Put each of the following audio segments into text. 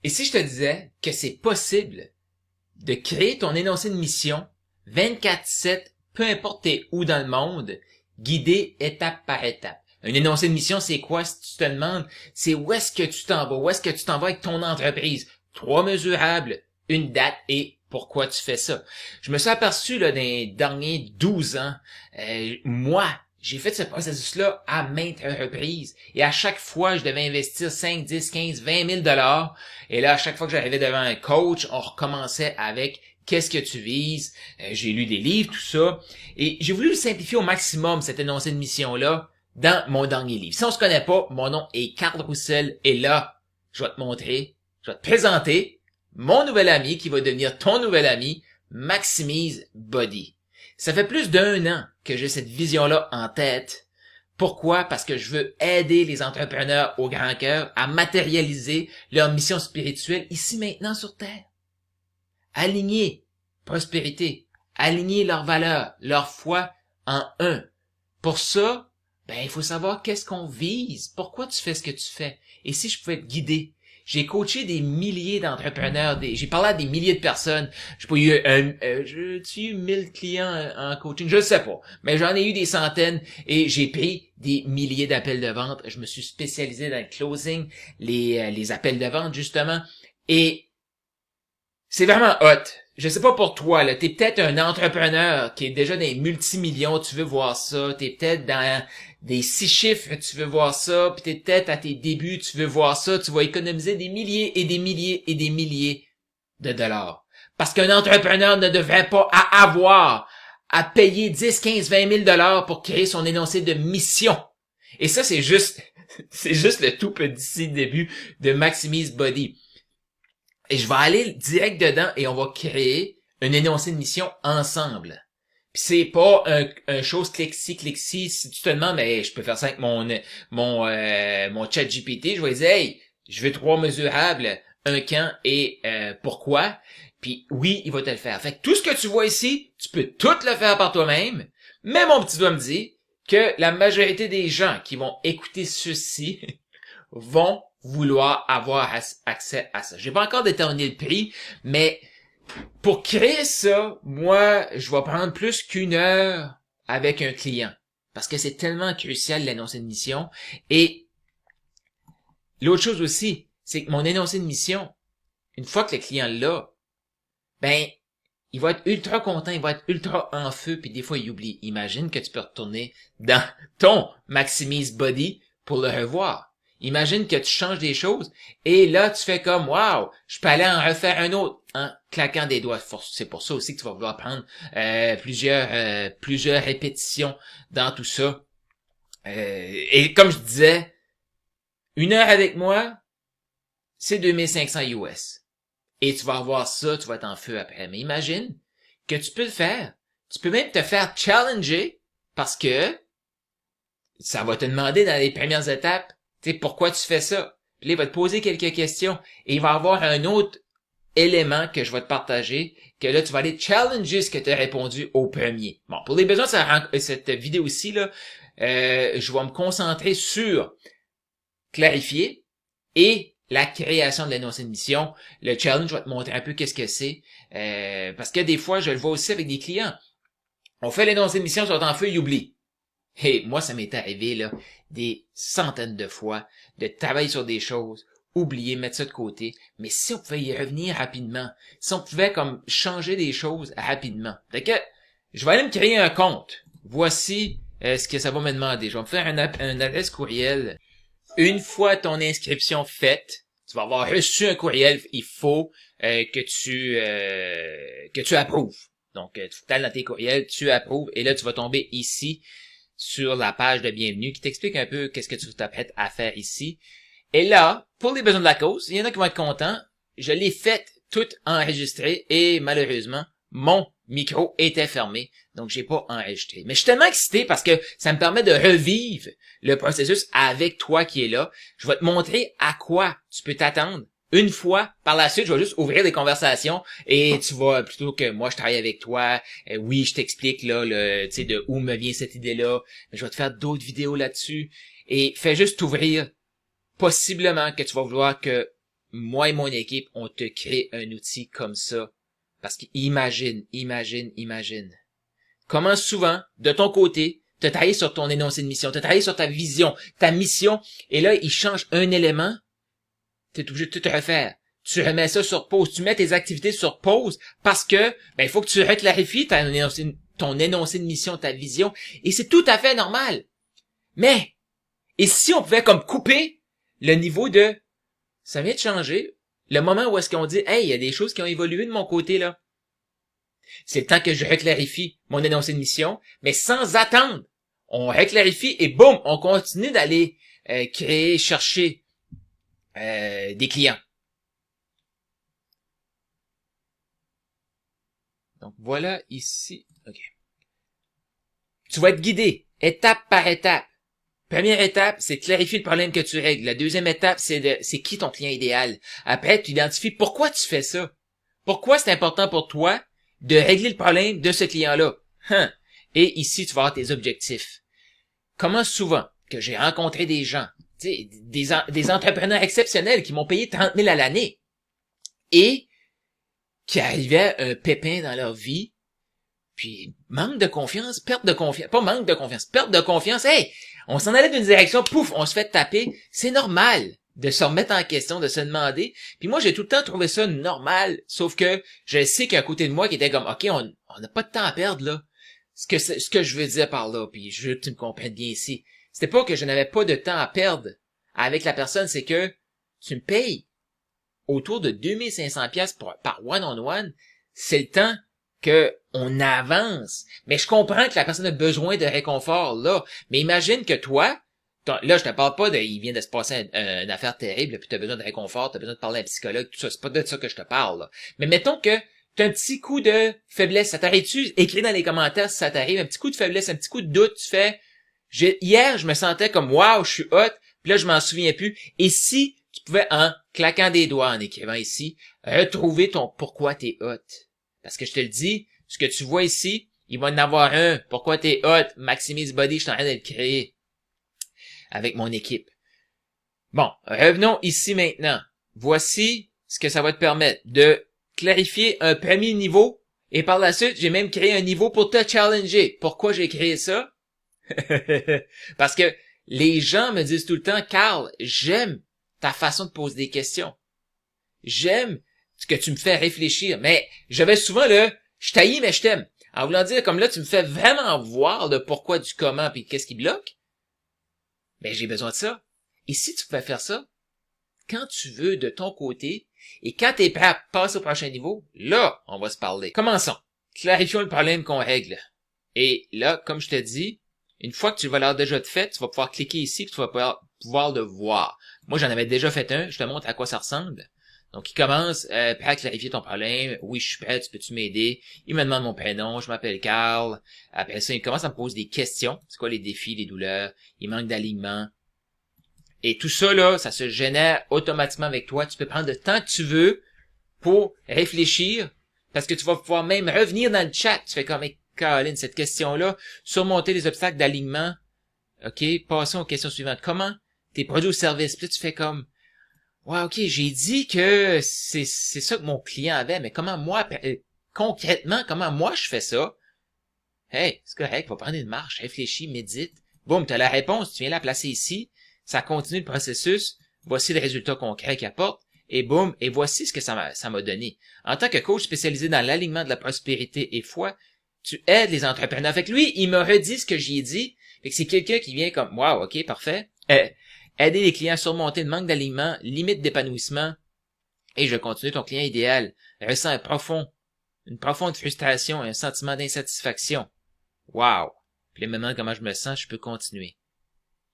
Et si je te disais que c'est possible de créer ton énoncé de mission 24/7, peu importe t'es où dans le monde, guidé étape par étape. Un énoncé de mission, c'est quoi? Si tu te demandes, c'est où est-ce que tu t'en vas? Où est-ce que tu t'en vas avec ton entreprise? 3 mesurables, une date et pourquoi tu fais ça. Je me suis aperçu là, dans les derniers 12 ans, moi, j'ai fait ce processus-là à maintes reprises. Et à chaque fois, je devais investir 5, 10, 15, 20 000 $. Et là, à chaque fois que j'arrivais devant un coach, on recommençait avec qu'est-ce que tu vises. J'ai lu des livres, tout ça. Et j'ai voulu le simplifier au maximum, cet énoncé de mission-là, dans mon dernier livre. Si on se connaît pas, mon nom est Carl Roussel. Et là, je vais te montrer, je vais te présenter mon nouvel ami qui va devenir ton nouvel ami, Maximise Body. Ça fait plus d'1 an que j'ai cette vision-là en tête. Pourquoi? Parce que je veux aider les entrepreneurs au grand cœur à matérialiser leur mission spirituelle ici maintenant sur Terre. Aligner prospérité, aligner leurs valeurs, leur foi en un. Pour ça, il faut savoir qu'est-ce qu'on vise, pourquoi tu fais ce que tu fais. Et si je pouvais te guider, j'ai coaché des milliers d'entrepreneurs, j'ai parlé à des milliers de personnes. J'ai pas eu j'ai eu 1000 clients en coaching, je sais pas, mais j'en ai eu des centaines et j'ai pris des milliers d'appels de vente. Je me suis spécialisé dans le closing, les appels de vente justement, et c'est vraiment hot. Je sais pas pour toi, là, t'es peut-être un entrepreneur qui est déjà dans les multimillions, tu veux voir ça, t'es peut-être dans des 6 chiffres, tu veux voir ça, puis t'es peut-être à tes débuts, tu veux voir ça, tu vas économiser des milliers et des milliers et des milliers de dollars. Parce qu'un entrepreneur ne devrait pas avoir à payer 10, 15, 20 000 $ pour créer son énoncé de mission. Et ça, c'est juste le tout petit début de Maximise Body. Et je vais aller direct dedans et on va créer un énoncé de mission ensemble. Puis c'est pas un chose clic-ci. Si tu te demandes, je peux faire ça avec mon chat GPT, je vais dire, hey, je veux 3 mesurables, un quand et pourquoi. Puis oui, il va te le faire. Fait que tout ce que tu vois ici, tu peux tout le faire par toi-même. Mais mon petit doigt me dit que la majorité des gens qui vont écouter ceci vont vouloir avoir accès à ça. J'ai pas encore déterminé le prix, mais pour créer ça, moi, je vais prendre plus qu'1 heure avec un client. Parce que c'est tellement crucial l'énoncé de mission. Et l'autre chose aussi, c'est que mon énoncé de mission, une fois que le client l'a, il va être ultra content, il va être ultra en feu, puis des fois il oublie. Imagine que tu peux retourner dans ton Maximise Body pour le revoir. Imagine que tu changes des choses et là tu fais comme wow, je peux aller en refaire un autre en claquant des doigts. C'est pour ça aussi que tu vas vouloir prendre plusieurs répétitions dans tout ça. Et comme je disais, 1 heure avec moi, c'est 2500 US. Et tu vas avoir ça, tu vas être en feu après. Mais imagine que tu peux le faire. Tu peux même te faire challenger parce que ça va te demander dans les premières étapes, tu sais, pourquoi tu fais ça. Puis là, il va te poser quelques questions et il va avoir un autre élément que je vais te partager, que là, tu vas aller challenger ce que tu as répondu au premier. Bon, pour les besoins de cette vidéo-ci, là, je vais me concentrer sur clarifier et la création de l'énoncé de mission. Le challenge, je vais te montrer un peu qu'est-ce que c'est. Parce que des fois, je le vois aussi avec des clients. On fait l'énoncé de mission, ils sont en feu, ils oublient. Et moi, ça m'est arrivé là des centaines de fois de travailler sur des choses, oublier, mettre ça de côté. Mais si on pouvait y revenir rapidement, si on pouvait comme changer des choses rapidement. Fait que je vais aller me créer un compte. Voici ce que ça va me demander. Je vais me faire un adresse courriel. Une fois ton inscription faite, tu vas avoir reçu un courriel. Il faut que tu approuves. Donc, tu tales dans tes courriels, tu approuves, et là, tu vas tomber ici sur la page de bienvenue qui t'explique un peu qu'est-ce que tu t'apprêtes à faire ici. Et là, pour les besoins de la cause, il y en a qui vont être contents. Je l'ai fait tout enregistré et malheureusement, mon micro était fermé, donc j'ai pas enregistré. Mais je suis tellement excité parce que ça me permet de revivre le processus avec toi qui est là. Je vais te montrer à quoi tu peux t'attendre. Une fois, par la suite, je vais juste ouvrir des conversations et tu vas, plutôt que moi je travaille avec toi, oui, je t'explique là, tu sais, de où me vient cette idée-là, mais je vais te faire d'autres vidéos là-dessus et fais juste t'ouvrir. Possiblement que tu vas vouloir que moi et mon équipe, on te crée un outil comme ça. Parce qu'imagine. Comment souvent, de ton côté, tu as travaillé sur ton énoncé de mission, tu as travaillé sur ta vision, ta mission, et là, il change un élément, tu es obligé de tout refaire. Tu remets ça sur pause, tu mets tes activités sur pause parce que il faut que tu reclarifies ton énoncé de mission, ta vision, et c'est tout à fait normal. Mais, et si on pouvait comme couper le niveau de ça vient de changer, le moment où est-ce qu'on dit hey, il y a des choses qui ont évolué de mon côté là. C'est le temps que je reclarifie mon énoncé de mission, mais sans attendre. On reclarifie et boum, on continue d'aller créer, chercher des clients. Donc voilà ici. OK. Tu vas être guidé étape par étape. Première étape, c'est clarifier le problème que tu règles. La deuxième étape, c'est qui ton client idéal. Après, tu identifies pourquoi tu fais ça. Pourquoi c'est important pour toi de régler le problème de ce client-là. Et ici, tu vas avoir tes objectifs. Comment souvent que j'ai rencontré des gens, des entrepreneurs exceptionnels qui m'ont payé 30 000 à l'année et qui arrivaient à un pépin dans leur vie, puis manque de confiance, perte de confiance, pas manque de confiance, perte de confiance, hey, on s'en allait d'une direction, pouf, on se fait taper, c'est normal de se remettre en question, de se demander, puis moi j'ai tout le temps trouvé ça normal, sauf que je sais qu'il y a un côté de moi qui était comme, ok, on n'a pas de temps à perdre là, ce que je veux dire par là, puis je veux que tu me comprennes bien ici, c'était pas que je n'avais pas de temps à perdre avec la personne, c'est que tu me payes autour de 2500$ par one-on-one, c'est le temps que on avance. Mais je comprends que la personne a besoin de réconfort, là. Mais imagine que toi, là, je te parle pas de, il vient de se passer une affaire terrible, puis tu as besoin de réconfort, tu as besoin de parler à un psychologue, tout ça. C'est pas de ça que je te parle, là. Mais mettons que tu as un petit coup de faiblesse. Ça t'arrive-tu? Écris dans les commentaires si ça t'arrive. Un petit coup de faiblesse, un petit coup de doute, tu fais, hier, je me sentais comme, waouh, je suis hot, puis là, je m'en souviens plus. Et si tu pouvais, en claquant des doigts, en écrivant ici, retrouver ton pourquoi t'es hot. Parce que je te le dis, ce que tu vois ici, il va en avoir un. Pourquoi t'es hot? Maximise Body, je suis en train de le créer avec mon équipe. Bon, revenons ici maintenant. Voici ce que ça va te permettre de clarifier un premier niveau et par la suite, j'ai même créé un niveau pour te challenger. Pourquoi j'ai créé ça? Parce que les gens me disent tout le temps, Carl, j'aime ta façon de poser des questions. J'aime ce que tu me fais réfléchir. Mais j'avais souvent le je t'haïs, mais je t'aime. En voulant dire, comme là, tu me fais vraiment voir le pourquoi du comment puis qu'est-ce qui bloque. Ben, j'ai besoin de ça. Et si tu pouvais faire ça, quand tu veux de ton côté, et quand tu es prêt à passer au prochain niveau, là, on va se parler. Commençons. Clarifions le problème qu'on règle. Et là, comme je te dis, une fois que tu vas l'avoir déjà fait, tu vas pouvoir cliquer ici et tu vas pouvoir le voir. Moi, j'en avais déjà fait un. Je te montre à quoi ça ressemble. Donc, il commence, prêt à clarifier ton problème. Oui, je suis prêt, peux-tu m'aider? Il me demande mon prénom, je m'appelle Carl. Après ça, il commence à me poser des questions. C'est quoi les défis, les douleurs? Il manque d'alignement. Et tout ça, là, ça se génère automatiquement avec toi. Tu peux prendre le temps que tu veux pour réfléchir. Parce que tu vas pouvoir même revenir dans le chat. Tu fais comme, hey, Caroline, cette question-là, surmonter les obstacles d'alignement. OK, passons aux questions suivantes. Comment tes produits ou services? Puis là, tu fais comme, ouais, OK, j'ai dit que c'est ça que mon client avait, mais comment moi, concrètement, comment moi je fais ça? Hey, c'est correct, va prendre une marche, réfléchis, médite. Boum, t'as la réponse, tu viens la placer ici. Ça continue le processus. Voici le résultat concret qu'il apporte. Et boum, et voici ce que ça m'a donné. En tant que coach spécialisé dans l'alignement de la prospérité et foi, tu aides les entrepreneurs. Fait que lui, il m'a redit ce que j'y ai dit. Fait que c'est quelqu'un qui vient comme, wow, OK, parfait. Aider les clients à surmonter le manque d'alignement, limite d'épanouissement. Et je continue, ton client idéal ressent une profonde frustration et un sentiment d'insatisfaction. Wow. Puis là, maintenant, comment je me sens, je peux continuer.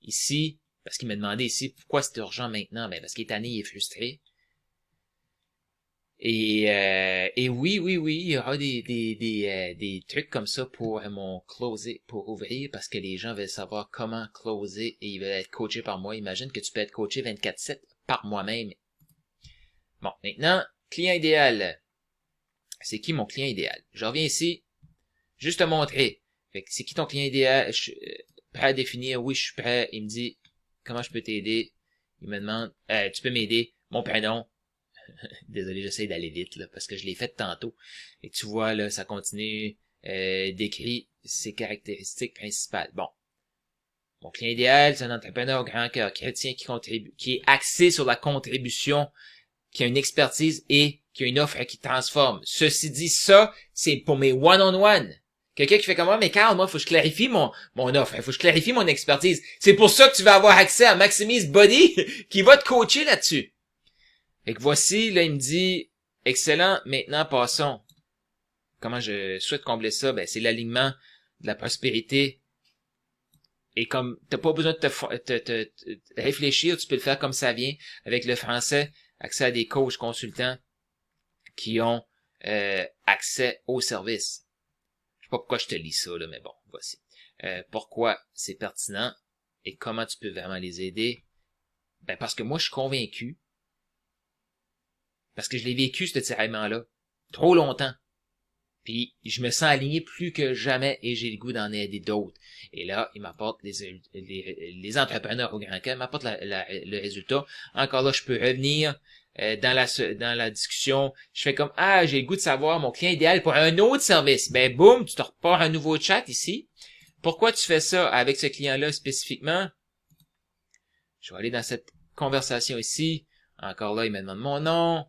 Ici, parce qu'il m'a demandé ici, pourquoi c'est urgent maintenant? Ben, parce qu'il est tanné, il est frustré. Et oui, il y aura des trucs comme ça pour mon closer, pour ouvrir, parce que les gens veulent savoir comment closer et ils veulent être coachés par moi. Imagine que tu peux être coaché 24/7 par moi-même. Bon, maintenant, client idéal. C'est qui mon client idéal? Je reviens ici, juste te montrer. Fait que c'est qui ton client idéal? Je suis prêt à définir, oui, je suis prêt. Il me dit, comment je peux t'aider? Il me demande, tu peux m'aider, mon prénom. Désolé, j'essaie d'aller vite, là, parce que je l'ai fait tantôt. Et tu vois, là, ça continue, décrit ses caractéristiques principales. Bon. Mon client idéal, c'est un entrepreneur au grand cœur chrétien qui est axé sur la contribution, qui a une expertise et qui a une offre qui transforme. Ceci dit, ça, c'est pour mes one-on-one. Quelqu'un qui fait comme moi, mais Carl, moi, faut que je clarifie mon offre, faut que je clarifie mon expertise. C'est pour ça que tu vas avoir accès à Maximise Body, qui va te coacher là-dessus. Fait que voici, là, il me dit, excellent, maintenant, passons. Comment je souhaite combler ça? Ben, c'est l'alignement de la prospérité. Et comme t'as pas besoin de te réfléchir, tu peux le faire comme ça vient, avec le français, accès à des coachs consultants qui ont accès au service. Je sais pas pourquoi je te lis ça, là, mais bon, voici. Pourquoi c'est pertinent et comment tu peux vraiment les aider? Ben parce que moi, je suis convaincu, parce que je l'ai vécu, ce tiraillement-là, trop longtemps. Puis je me sens aligné plus que jamais et j'ai le goût d'en aider d'autres. Et là, il m'apporte les entrepreneurs au grand cœur, m'apporte le résultat. Encore là, je peux revenir dans la discussion. Je fais comme j'ai le goût de savoir mon client idéal pour un autre service. Ben boum, tu te repars un nouveau chat ici. Pourquoi tu fais ça avec ce client-là spécifiquement? Je vais aller dans cette conversation ici. Encore là, il me demande mon nom.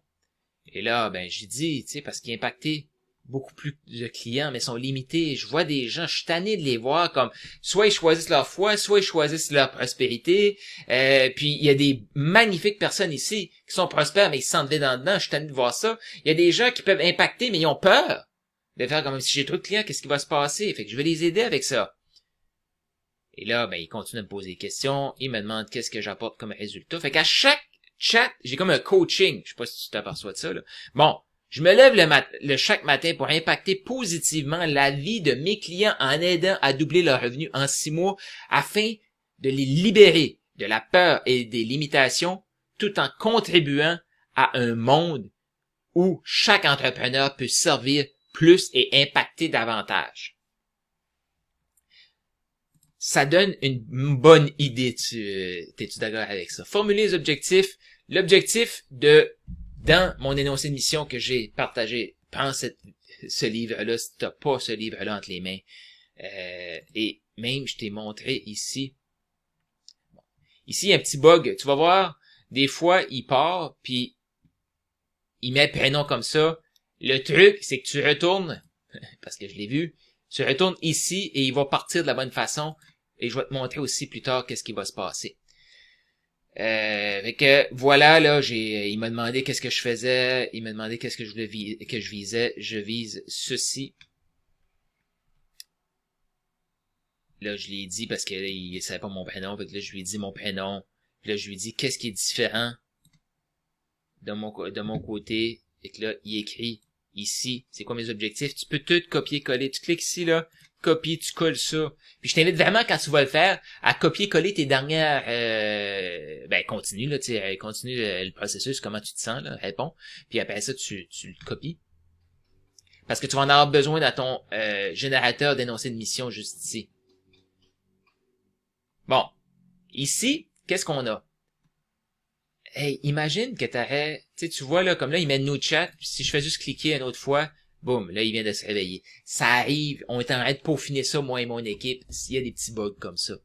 Et là, ben j'ai dit, tu sais, parce qu'il est impacté beaucoup plus de clients, mais sont limités. Je vois des gens, je suis tanné de les voir comme soit ils choisissent leur foi, soit ils choisissent leur prospérité. Puis il y a des magnifiques personnes ici qui sont prospères, mais ils se sentent vides en dedans. Je suis tanné de voir ça. Il y a des gens qui peuvent impacter, mais ils ont peur de faire comme si j'ai trop de clients, qu'est-ce qui va se passer? Fait que je vais les aider avec ça. Et là, ben, ils continuent de me poser des questions. Ils me demandent qu'est-ce que j'apporte comme résultat. Fait qu'à chaque chat, j'ai comme un coaching. Je sais pas si tu t'aperçois de ça, là. Bon. Je me lève chaque matin pour impacter positivement la vie de mes clients en aidant à doubler leurs revenus en 6 mois afin de les libérer de la peur et des limitations tout en contribuant à un monde où chaque entrepreneur peut servir plus et impacter davantage. Ça donne une bonne idée, t'es-tu d'accord avec ça? Formuler les objectifs. L'objectif dans mon énoncé de mission que j'ai partagé, prends ce livre-là si t'as pas ce livre-là entre les mains. Et même, je t'ai montré ici. Bon. Ici, il y a un petit bug. Tu vas voir, des fois, il part, puis il met prénom comme ça. Le truc, c'est que tu retournes, parce que je l'ai vu, tu retournes ici et il va partir de la bonne façon. Et je vais te montrer aussi plus tard qu'est-ce qui va se passer. Fait que voilà, là, il m'a demandé qu'est-ce que je faisais, il m'a demandé qu'est-ce que je visais, je vise ceci. Là, je lui ai dit parce que là, il savait pas mon prénom, fait que là, je lui ai dit mon prénom. Puis là, je lui ai dit qu'est-ce qui est différent de mon côté. Et que là, il écrit ici, c'est quoi mes objectifs. Tu peux tout copier-coller. Tu cliques ici, là, copie, tu colles ça. Puis je t'invite vraiment, quand tu vas le faire, à copier-coller tes dernières... continue, là, tu sais, continue le processus, comment tu te sens, là, réponds. Puis après ça, tu le copies. Parce que tu vas en avoir besoin dans ton générateur d'énoncé de mission juste ici. Bon. Ici, qu'est-ce qu'on a? Hey, imagine que tu vois, là, comme là, il met no chat, puis si je fais juste cliquer une autre fois, boum, là, il vient de se réveiller. Ça arrive, on est en train de peaufiner ça, moi et mon équipe, s'il y a des petits bugs comme ça.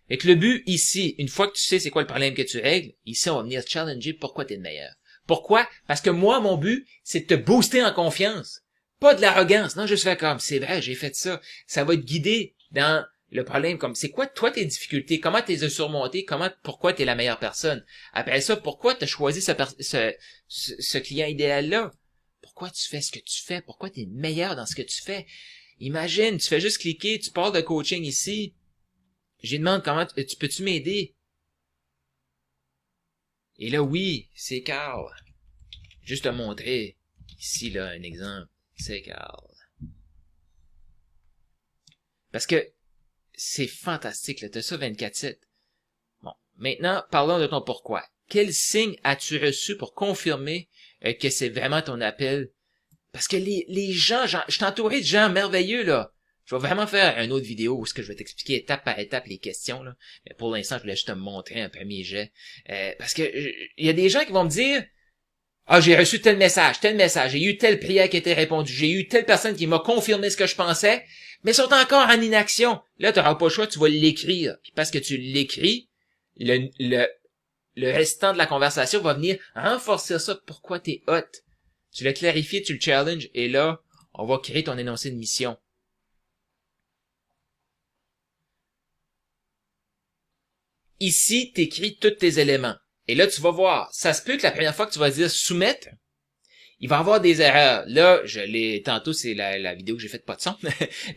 Et que le but ici, une fois que tu sais c'est quoi le problème que tu règles, ici, on va venir te challenger pourquoi t'es le meilleur. Pourquoi? Parce que moi, mon but, c'est de te booster en confiance. Pas de l'arrogance. Non, juste faire comme, c'est vrai, j'ai fait ça. Ça va te guider dans le problème, comme, c'est quoi, toi, tes difficultés? Comment t'es surmonté? Pourquoi t'es la meilleure personne? Après ça, pourquoi t'as choisi ce client idéal-là? Pourquoi tu fais ce que tu fais? Pourquoi t'es meilleur dans ce que tu fais? Imagine, tu fais juste cliquer, tu parles de coaching ici. Je lui demande peux-tu m'aider? Et là, oui, c'est Carl. Juste te montrer, ici, là, un exemple. C'est Carl. Parce que, c'est fantastique, là. T'as ça 24/7. Bon. Maintenant, parlons de ton pourquoi. Quel signe as-tu reçu pour confirmer que c'est vraiment ton appel? Parce que les gens, je suis entouré de gens merveilleux, là. Je vais vraiment faire une autre vidéo où je vais t'expliquer étape par étape les questions, là. Mais pour l'instant, je voulais juste te montrer un premier jet. Parce que il y a des gens qui vont me dire, Ah, j'ai reçu tel message, j'ai eu telle prière qui a été répondue, j'ai eu telle personne qui m'a confirmé ce que je pensais, mais sont encore en inaction. Là, tu n'auras pas le choix, tu vas l'écrire. Puis parce que tu l'écris, le restant de la conversation va venir renforcer ça. Pourquoi t'es hot? Tu l'as clarifié, tu le challenges, et là, on va créer ton énoncé de mission. Ici, tu écris tous tes éléments. Et là, tu vas voir, ça se peut que la première fois que tu vas dire soumettre, il va y avoir des erreurs. Là, tantôt, c'est la vidéo que j'ai faite pas de son,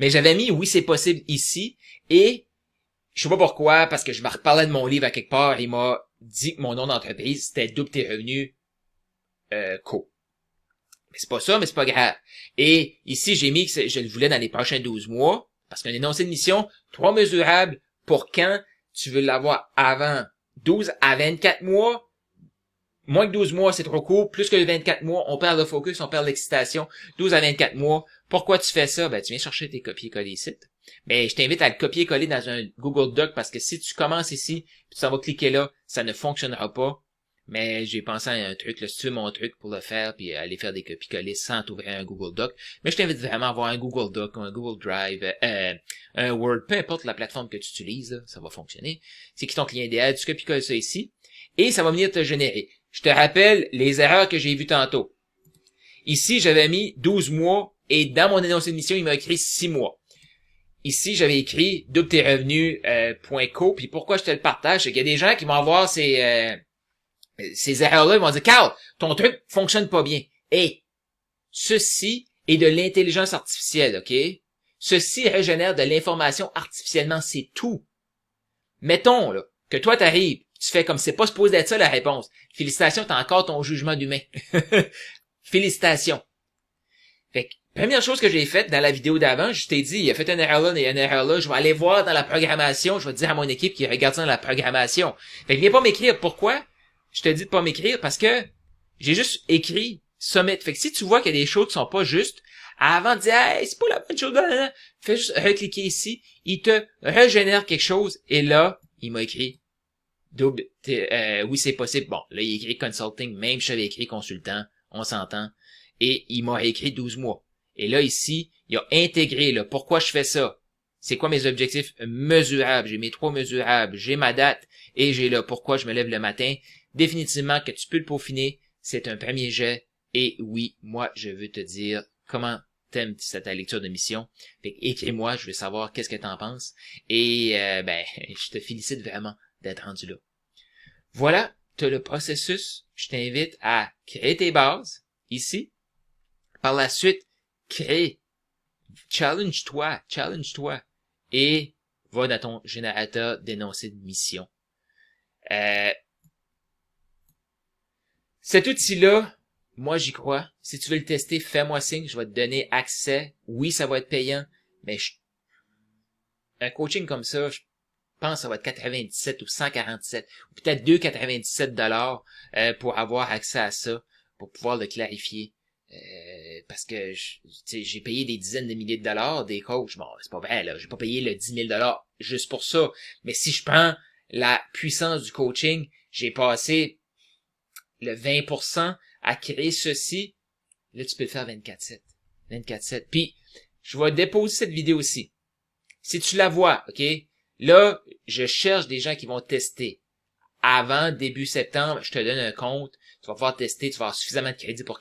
mais j'avais mis oui, c'est possible ici, et je sais pas pourquoi, parce que je me reparlais de mon livre à quelque part, il m'a dit que mon nom d'entreprise, c'était Double tes revenus, co. Mais c'est pas ça, mais c'est pas grave. Et ici, j'ai mis que je le voulais dans les prochains 12 mois, parce qu'un énoncé de mission, 3 mesurables pour quand tu veux l'avoir avant 12 à 24 mois. Moins que 12 mois, c'est trop court. Plus que 24 mois, on perd le focus, on perd l'excitation. 12 à 24 mois. Pourquoi tu fais ça? Ben, tu viens chercher tes copier-coller ici. Mais je t'invite à le copier-coller dans un Google Doc parce que si tu commences ici, puis tu vas cliquer là, ça ne fonctionnera pas. Mais j'ai pensé à un truc, là, si tu veux mon truc pour le faire, puis aller faire des copier-coller sans t'ouvrir un Google Doc. Mais je t'invite vraiment à avoir un Google Doc, un Google Drive, un Word, peu importe la plateforme que tu utilises, là, ça va fonctionner. C'est qui ton client idéal, tu copies-colles ça ici, et ça va venir te générer. Je te rappelle les erreurs que j'ai vues tantôt. Ici, j'avais mis 12 mois, et dans mon énoncé de mission, il m'a écrit 6 mois. Ici, j'avais écrit double tes revenus, .co, puis pourquoi je te le partage, c'est qu'il y a des gens qui vont avoir ces erreurs-là, ils vont dire, Carl, ton truc fonctionne pas bien. Et ceci est de l'intelligence artificielle, OK? Ceci régénère de l'information artificiellement, c'est tout. Mettons, là, que toi t'arrives, tu fais comme c'est pas supposé être ça la réponse. Félicitations, t'as encore ton jugement d'humain. Félicitations. Fait que, première chose que j'ai faite dans la vidéo d'avant, je t'ai dit, il a fait une erreur là, il y a une erreur là, je vais aller voir dans la programmation, je vais dire à mon équipe qui regarde ça dans la programmation. Fait que viens pas m'écrire. Pourquoi? Je te dis de pas m'écrire parce que j'ai juste écrit submit. Fait que si tu vois qu'il y a des choses qui sont pas justes, avant de dire hey, c'est pas la bonne chose, fais juste recliquer ici, il te régénère quelque chose et là, il m'a écrit double oui, c'est possible. Bon, là il a écrit consulting, même je j'avais écrit consultant, on s'entend et il m'a écrit 12 mois. Et là ici, il a intégré là pourquoi je fais ça. C'est quoi mes objectifs mesurables? J'ai mes 3 mesurables, j'ai ma date et j'ai là pourquoi je me lève le matin. Définitivement que tu peux le peaufiner, c'est un premier jet. Et oui, moi, je veux te dire comment t'aimes ta lecture de mission. Fait écris-moi, je veux savoir qu'est-ce que t'en penses. Et je te félicite vraiment d'être rendu là. Voilà, t'as le processus. Je t'invite à créer tes bases, ici. Par la suite, crée. Challenge-toi. Et va dans ton générateur d'énoncés de mission. Cet outil-là, moi j'y crois. Si tu veux le tester, fais-moi signe, je vais te donner accès. Oui, ça va être payant, mais un coaching comme ça, je pense que ça va être 97 ou 147, ou peut-être 2,97 $ pour avoir accès à ça, pour pouvoir le clarifier. Parce que j'ai payé des dizaines de milliers de dollars des coachs. Bon, c'est pas vrai, là, j'ai pas payé le 10 000 $ juste pour ça. Mais si je prends la puissance du coaching, j'ai passé le 20% à créer ceci, là, tu peux le faire 24/7. 24/7. Puis, je vais déposer cette vidéo aussi. Si tu la vois, OK? Là, je cherche des gens qui vont tester. Avant début septembre, je te donne un compte. Tu vas pouvoir tester. Tu vas avoir suffisamment de crédit pour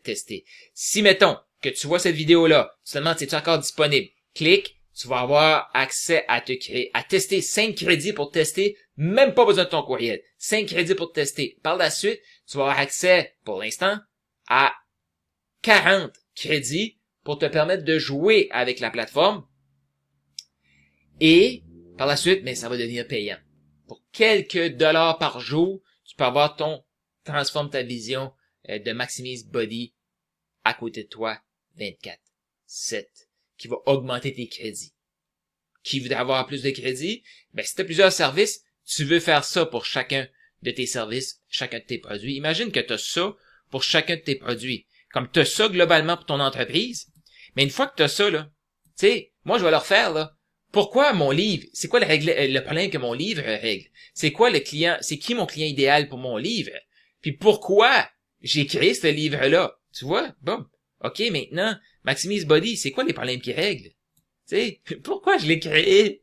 tester. Si, mettons, que tu vois cette vidéo-là, tu te demandes si c'est encore disponible. Clique. Tu vas avoir accès à tester 5 crédits pour tester. Même pas besoin de ton courriel. 5 crédits pour tester. Par la suite, tu vas avoir accès, pour l'instant, à 40 crédits pour te permettre de jouer avec la plateforme. Et, par la suite, mais ça va devenir payant. Pour quelques dollars par jour, tu peux avoir ton transforme ta vision de Maximise Body à côté de toi 24/7 qui va augmenter tes crédits. Qui veut avoir plus de crédits? Ben, si tu as plusieurs services, tu veux faire ça pour chacun de tes services, chacun de tes produits. Imagine que tu as ça pour chacun de tes produits. Comme tu as ça globalement pour ton entreprise, mais une fois que tu as ça, là, tu sais, moi je vais leur faire, là. Pourquoi mon livre? C'est quoi le problème que mon livre règle? C'est quoi le client? C'est qui mon client idéal pour mon livre? Puis pourquoi j'ai créé ce livre-là. Tu vois? Bon. OK, maintenant, Maximise Body, c'est quoi les problèmes qui règlent? Tu sais, pourquoi je l'ai créé?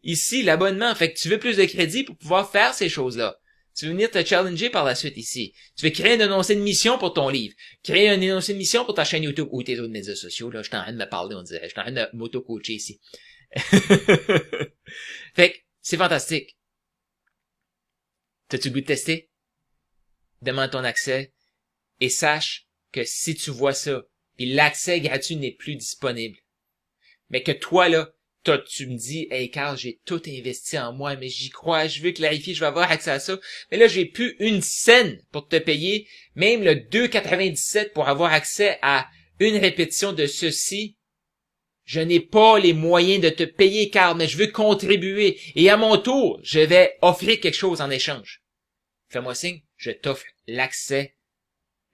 Ici, l'abonnement, fait que tu veux plus de crédit pour pouvoir faire ces choses-là. Tu veux venir te challenger par la suite ici. Tu veux créer un énoncé de mission pour ton livre. Créer un énoncé de mission pour ta chaîne YouTube ou tes autres médias sociaux. Là, je suis en train de me parler, on dirait. Je suis en train de m'auto-coacher ici. Fait que, c'est fantastique. T'as-tu le goût de tester? Demande ton accès et sache que si tu vois ça, puis l'accès gratuit n'est plus disponible, mais que toi, là, tu me dis, hey Carl, j'ai tout investi en moi, mais j'y crois, je veux clarifier, je vais avoir accès à ça. Mais là, j'ai plus une scène pour te payer, même le 2,97 pour avoir accès à une répétition de ceci. Je n'ai pas les moyens de te payer, Carl, mais je veux contribuer. Et à mon tour, je vais offrir quelque chose en échange. Fais-moi signe, je t'offre l'accès,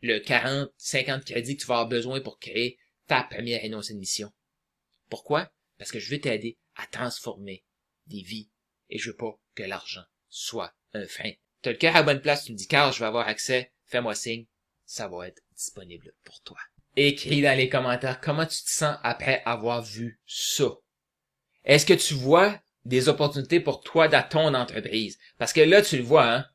le 40, 50 crédits que tu vas avoir besoin pour créer ta première énoncé de mission. Pourquoi? Parce que je veux t'aider à transformer des vies et je veux pas que l'argent soit un frein. T'as le cœur à la bonne place, tu me dis, Carl, je vais avoir accès, fais-moi signe, ça va être disponible pour toi. Écris dans les commentaires comment tu te sens après avoir vu ça. Est-ce que tu vois des opportunités pour toi dans ton entreprise? Parce que là, tu le vois, hein.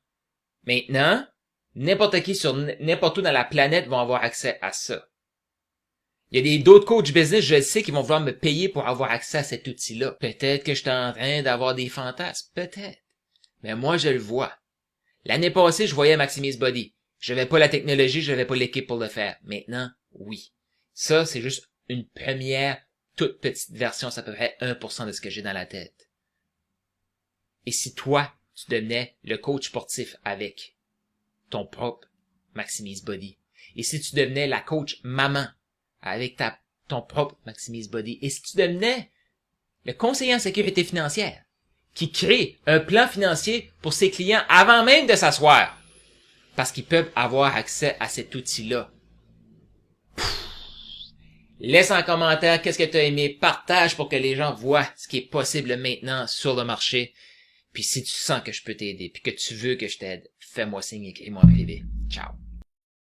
Maintenant, n'importe qui sur n'importe où dans la planète va avoir accès à ça. Il y a d'autres coachs business, je le sais, qui vont vouloir me payer pour avoir accès à cet outil-là. Peut-être que je suis en train d'avoir des fantasmes. Peut-être. Mais moi, je le vois. L'année passée, je voyais Maximise Body. Je n'avais pas la technologie, je n'avais pas l'équipe pour le faire. Maintenant, oui. Ça, c'est juste une première, toute petite version. C'est à peu près 1% de ce que j'ai dans la tête. Et si toi, tu devenais le coach sportif avec ton propre Maximise Body. Et si tu devenais la coach maman avec ton propre Maximise Body. Et si tu devenais le conseiller en sécurité financière qui crée un plan financier pour ses clients avant même de s'asseoir parce qu'ils peuvent avoir accès à cet outil-là. Laisse en commentaire qu'est-ce que tu as aimé, partage pour que les gens voient ce qui est possible maintenant sur le marché. Puis si tu sens que je peux t'aider puis que tu veux que je t'aide, fais-moi signe, écris-moi en privé. Ciao.